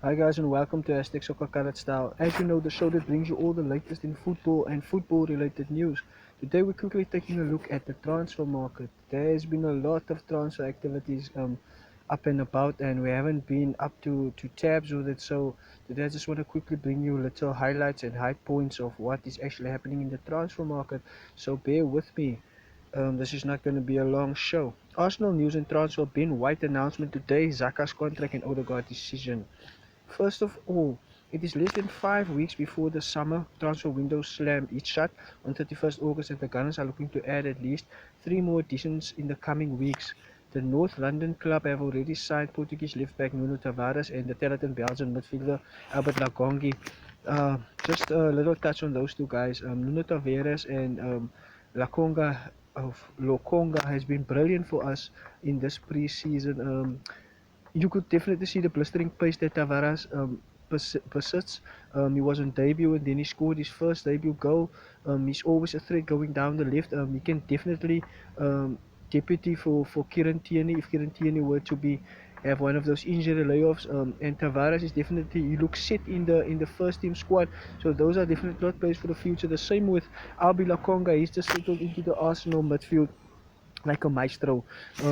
Hi guys and welcome to Hashtag Soccer Carrot Style. As you know, the show that brings you all the latest in football and football related news. Today we're quickly taking a look at the transfer market. There has been a lot of transfer activities up and about, and we haven't been up to tabs with it. So today I just want to quickly bring you little highlights and high points of what is actually happening in the transfer market. So bear with me. This is not going to be a long show. Arsenal news and transfer. Ben White announcement today. Xhaka's contract and Odegaard decision. First of all, it is less than 5 weeks before the summer transfer window slammed its shut on 31st August, and the Gunners are looking to add at least three more additions in the coming weeks. The North London club have already signed Portuguese left-back Nuno Tavares and the talented Belgian midfielder Albert Lagongi. Just a little touch on those two guys. Nuno Tavares and Lakonga of Lokonga has been brilliant for us in this pre-season. You could definitely see the blistering pace that Tavares persists. He was on debut and then he scored his first debut goal. He's always a threat going down the left. He can definitely deputy for Kieran Tierney if Kieran Tierney were to be have one of those injury layoffs. And Tavares is definitely he looks set in the first team squad. So those are definitely not players for the future. The same with Albi Lakonga. He's just settled into the Arsenal midfield like a maestro.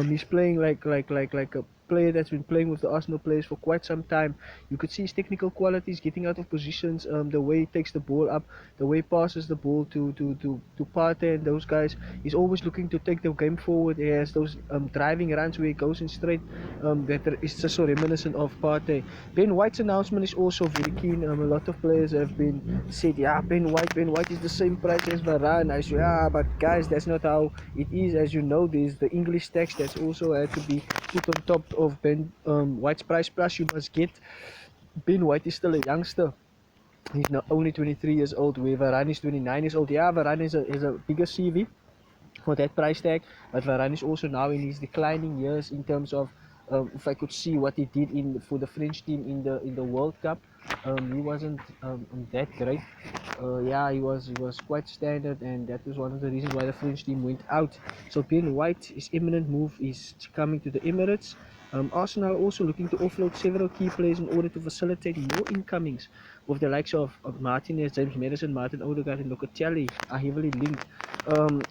He's playing like a player that's been playing with the Arsenal players for quite some time. You could see his technical qualities, getting out of positions, the way he takes the ball up, the way he passes the ball to Partey and those guys. He's always looking to take the game forward. He has those driving runs where he goes in straight. That is just so reminiscent of Partey. Ben White's announcement is also very keen. A lot of players have been said, yeah, Ben White is the same price as Varane. I say, yeah, but guys, that's not how it is. As you know, there's the English tax that's also had to be put on top of Ben White's price. Plus, you must get Ben White is still a youngster. He's not only 23 years old, where Varane is 29 years old. Yeah, Varane is a bigger CV for that price tag. But Varane is also now in his declining years in terms of if I could see what he did in for the French team in the World Cup, he wasn't that great. Yeah, he was quite standard, and that was one of the reasons why the French team went out. So Ben White, his imminent move is coming to the Emirates. Arsenal are also looking to offload several key players in order to facilitate more incomings, with the likes of Martinez, James Madison, Martin Odegaard, and Locatelli are heavily linked.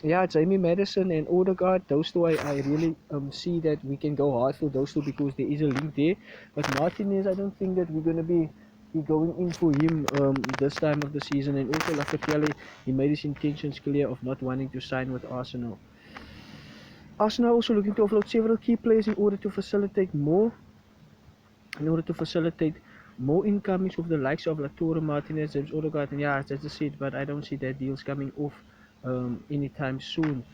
Yeah, Jamie Madison and Odegaard, those two I really see that we can go hard for those two because there is a link there. But Martinez, I don't think that we're going to be going in for him this time of the season. And also Locatelli, he made his intentions clear of not wanting to sign with Arsenal. Arsenal are also looking to offload several key players in order to facilitate more incomings with the likes of Latour, Martinez, James Odegaard, and yeah, that's just it. But I don't see that deals coming off anytime soon.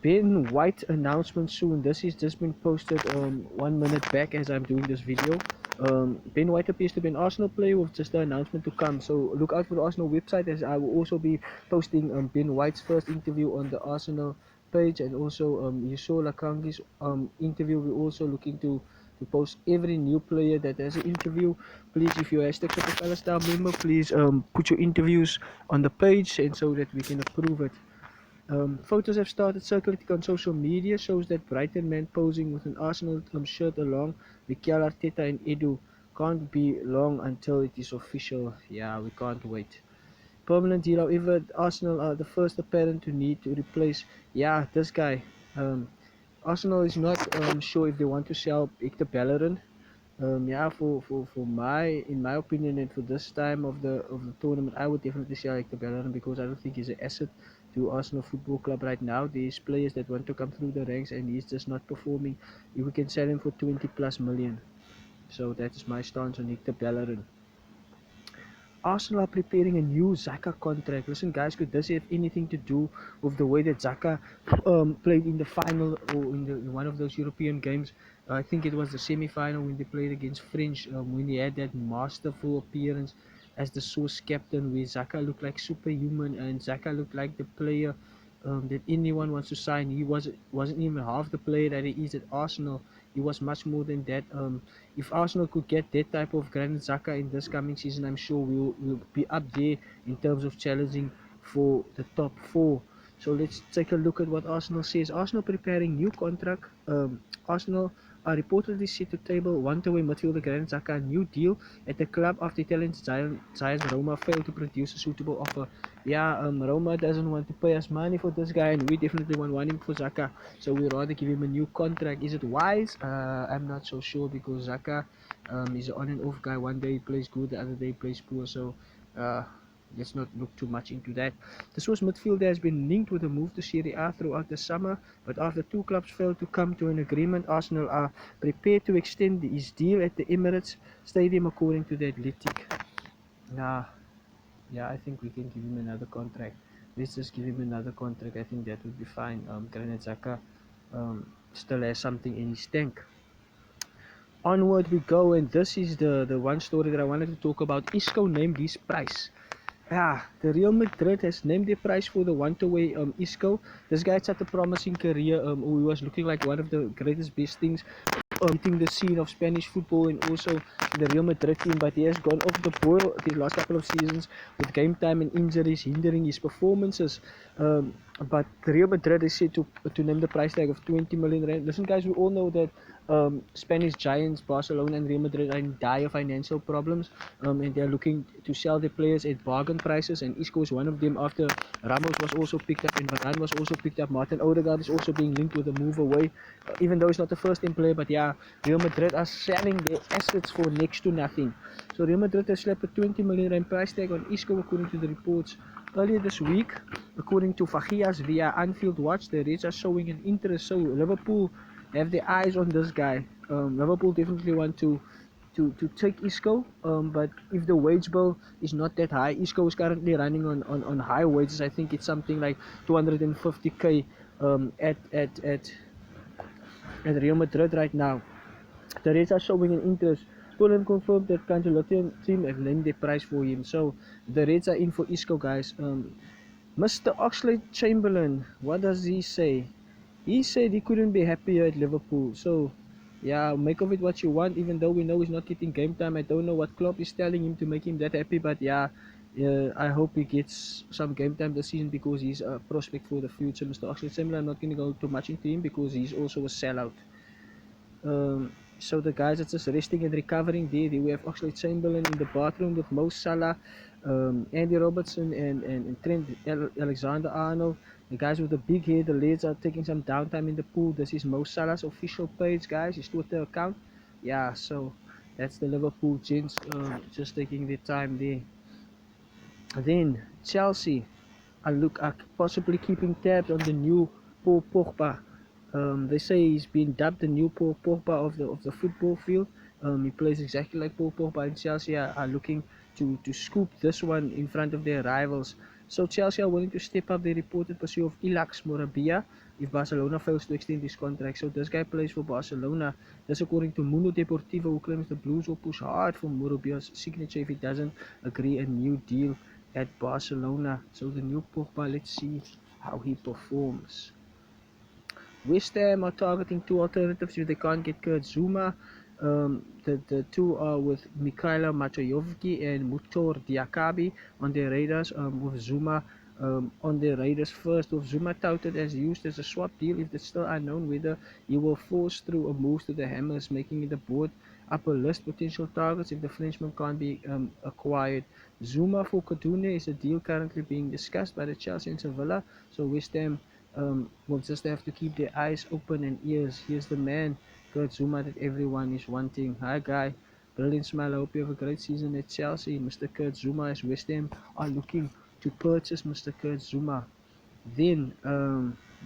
Ben White announcement soon. This is just been posted 1 minute back as I'm doing this video. Ben White appears to be an Arsenal player with just the announcement to come. So look out for the Arsenal website as I will also be posting Ben White's first interview on the Arsenal page, and also you saw Lakangi's interview. We're also looking to post every new player that has an interview. Please, if you're a hashtag Soccer Palestine member, please put your interviews on the page and so that we can approve it. Photos have started circulating on social media shows that Brighton man posing with an Arsenal shirt along Mikel Arteta and Edu. Can't be long until it is official. Yeah, we can't wait. Permanent deal, however, Arsenal are the first apparent to need to replace. Yeah, this guy. Arsenal is not sure if they want to sell Hector Bellerin. Yeah, for my in my opinion and for this time of the tournament, I would definitely sell Hector Bellerin because I don't think he's an asset to Arsenal Football Club right now. There's players that want to come through the ranks and he's just not performing. We can sell him for 20 plus million. So that is my stance on Hector Bellerin. Arsenal are preparing a new Xhaka contract. Listen, guys, could this have anything to do with the way that Xhaka played in the final or in one of those European games? I think it was the semi-final when they played against French. When he had that masterful appearance as the source captain, where Xhaka looked like superhuman and Xhaka looked like the player that anyone wants to sign. He wasn't even half the player that he is at Arsenal. He was much more than that. If Arsenal could get that type of Granit Xhaka in this coming season, I'm sure we'll be up there in terms of challenging for the top four. So let's take a look at what Arsenal says. Arsenal preparing new contract. Arsenal are reportedly set to table one-way midfielder Granit Xhaka a new deal at the club after Italian giants Roma failed to produce a suitable offer. Yeah, Roma doesn't want to pay us money for this guy, and we definitely want him for Xhaka. So we'd rather give him a new contract. Is it wise? I'm not so sure because Xhaka is an on and off guy. One day he plays good, the other day he plays poor. So uh, let's not look too much into that. The Swiss midfielder has been linked with a move to Serie A throughout the summer, but after two clubs failed to come to an agreement, Arsenal are prepared to extend his deal at the Emirates Stadium, according to the Athletic. Nah, yeah, I think we can give him another contract. Let's just give him another contract. I think that would be fine. Granit Xhaka still has something in his tank. Onward we go, and this is the one story that I wanted to talk about. Isco named his price. Yeah, the Real Madrid has named their price for the one-away Isco. This guy had such a promising career. He was looking like one of the greatest best things hitting the scene of Spanish football and also the Real Madrid team, but he has gone off the boil the last couple of seasons with game time and injuries hindering his performances. But Real Madrid is set to name the price tag of 20 million rand. Listen, guys, we all know that Spanish giants Barcelona and Real Madrid are in dire financial problems, and they are looking to sell their players at bargain prices. And Isco is one of them. After Ramos was also picked up and Varane was also picked up, Martin Odegaard is also being linked with a move away, even though he's not the first team player. But yeah, Real Madrid are selling their assets for next to nothing. So Real Madrid has slapped a 20 million rand price tag on Isco, according to the reports. Earlier this week, according to Fagias via Anfield Watch, the Reds are showing an interest. So Liverpool have their eyes on this guy. Liverpool definitely want to take Isco, but if the wage bill is not that high, Isco is currently running on high wages. I think it's something like 250k at Real Madrid right now. The Reds are showing an interest. Fulham confirmed that Cancelotti team have named their price for him. So the Reds are in for Isco, guys. Mr. Oxlade-Chamberlain, what does he say? He said he couldn't be happier at Liverpool. So, yeah, make of it what you want. Even though we know he's not getting game time, I don't know what Klopp is telling him to make him that happy. But yeah, I hope he gets some game time this season because he's a prospect for the future. Mr. Oxlade-Chamberlain, I'm not going to go too much into him because he's also a sellout. So the guys that's just resting and recovering there, we have Oxlade-Chamberlain in the bathroom with Mo Salah, Andy Robertson and Trent Alexander-Arnold. The guys with the big head, the leads are taking some downtime in the pool. This is Mo Salah's official page, guys, his Twitter account. Yeah, so that's the Liverpool gents just taking their time there. Then Chelsea are possibly keeping tabs on the new Paul Pogba. They say he's been dubbed the new Paul Pogba of the football field. He plays exactly like Paul Pogba, and Chelsea are looking to scoop this one in front of their rivals. So Chelsea are willing to step up their reported pursuit of Ilax Morabia if Barcelona fails to extend his contract. So this guy plays for Barcelona. That's according to Mundo Deportivo, who claims the Blues will push hard for Morabia's signature if he doesn't agree a new deal at Barcelona. So the new Pogba, let's see how he performs. West Ham are targeting two alternatives if they can't get Kurt Zouma. The two are with Mikhailo Matojovski and Mutor Diakabi on their radars, with Zouma on their radars first, with Zouma touted as used as a swap deal if it's still unknown whether he will force through a move to the Hammers, making it the board upper list potential targets if the Frenchman can't be acquired. Zouma for Kaduna is a deal currently being discussed by the Chelsea and Sevilla, so West Ham will just have to keep their eyes open and ears. Here's the man, Kurt Zouma, that everyone is wanting. Hi, guy. Brilliant smile. I hope you have a great season at Chelsea. Mr. Kurt Zouma, as West Ham are looking to purchase Mr. Kurt Zouma. Then,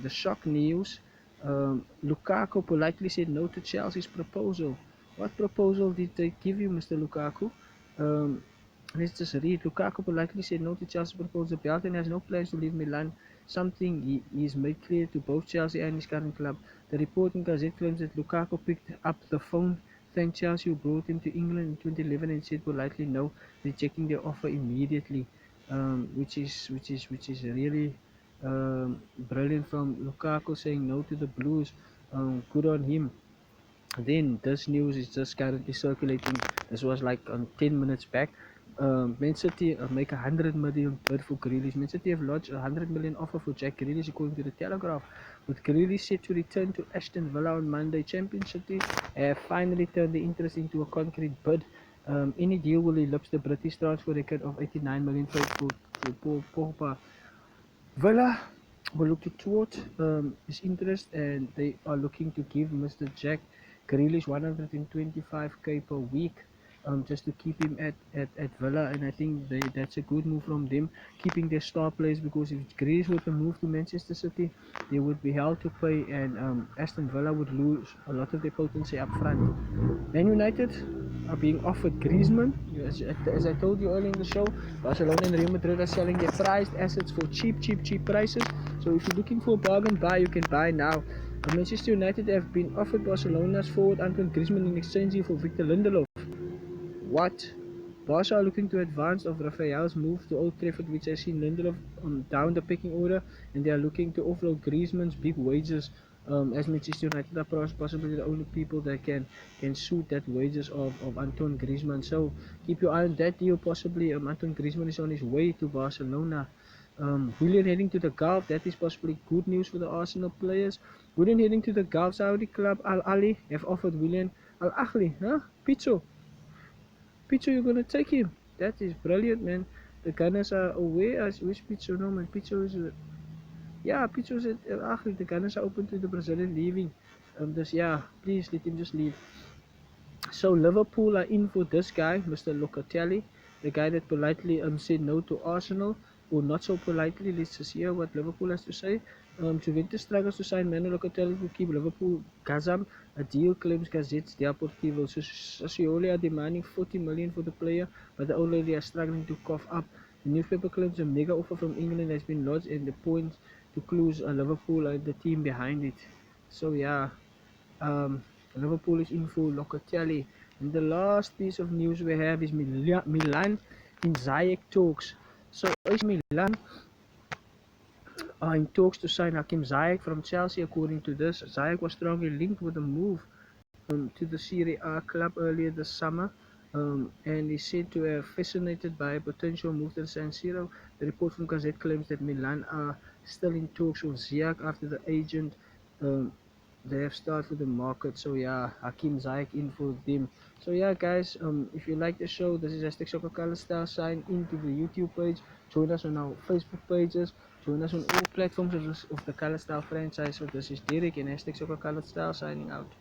the shock news. Lukaku politely said no to Chelsea's proposal. What proposal did they give you, Mr. Lukaku? Um, let's just read. Lukaku politely said no to Chelsea's proposal. Belton has no plans to leave Milan, something he's made clear to both Chelsea and his current club. The report in Gazette claims that Lukaku picked up the phone, thanked Chelsea who brought him to England in 2011 and said politely no, rejecting their offer immediately, which is really brilliant from Lukaku, saying no to the Blues. Good on him. Then this news is just currently circulating. This was like 10 minutes back. Man City make 100 million bid for Grealish. Man City have lodged a 100 million offer for Jack Grealish according to the Telegraph. With Grealish set to return to Aston Villa on Monday, Champions City have finally turned the interest into a concrete bid. Any deal will eclipse the British transfer record of 89 million paid for Pogba. Villa were looking towards his interest and they are looking to give Mr. Jack Grealish 125k per week just to keep him at Villa, and I think that's a good move from them, keeping their star players, because if Grealish were to move to Manchester City, they would be held to pay, and Aston Villa would lose a lot of their potency up front. Man United are being offered Griezmann. As I told you earlier in the show, Barcelona and Real Madrid are selling their prized assets for cheap prices. So if you're looking for a bargain buy, you can buy now. Manchester United have been offered Barcelona's forward Antoine Griezmann in exchange for Victor Lindelof. What? Barca are looking to advance of Rafael's move to Old Trafford, which has seen Lindelof down the pecking order, and they are looking to offload Griezmann's big wages. As Manchester United are possibly the only people that can suit that wages of Antoine Griezmann. So keep your eye on that deal. Possibly Antoine Griezmann is on his way to Barcelona. Willian heading to the Gulf. That is possibly good news for the Arsenal players. Willian heading to the Gulf. Saudi club Al Ali have offered Willian Al Ahly, Pizzo. Picture you're gonna take him. That is brilliant, man. The Gunners are aware as which picture no man. Picture is yeah, picture is actually the Gunners are open to the Brazilian leaving. Just yeah, please let him just leave. So Liverpool are in for this guy, Mr. Locatelli, the guy that politely said no to Arsenal, or not so politely. Let's just hear what Liverpool has to say. Juventus struggles to sign Manuel Locatelli to keep Liverpool Gazam. A deal claims Gazettes Deportivo. Sassuolo are demanding 40 million for the player, but the old lady are struggling to cough up. The newspaper claims a mega offer from England has been lodged, and the points to clues Liverpool are the team behind it. So yeah, um, Liverpool is in for Locatelli. And the last piece of news we have is Milan in Ziyech talks. So AC Milan are in talks to sign Hakim Ziyech from Chelsea. According to this, Ziyech was strongly linked with a move to the Serie A club earlier this summer, and is said to have fascinated by a potential move to the San Siro. The report from Gazette claims that Milan are still in talks with Ziyech after the agent um, they have started the market. So yeah, Hakim Ziyech in for them. So yeah, guys, if you like the show, this is Hashtag Soccer Color Style. Sign into the YouTube page, join us on our Facebook pages, join us on all platforms of the Color Style franchise. So this is Derek and Hashtag Soccer Color Style signing out.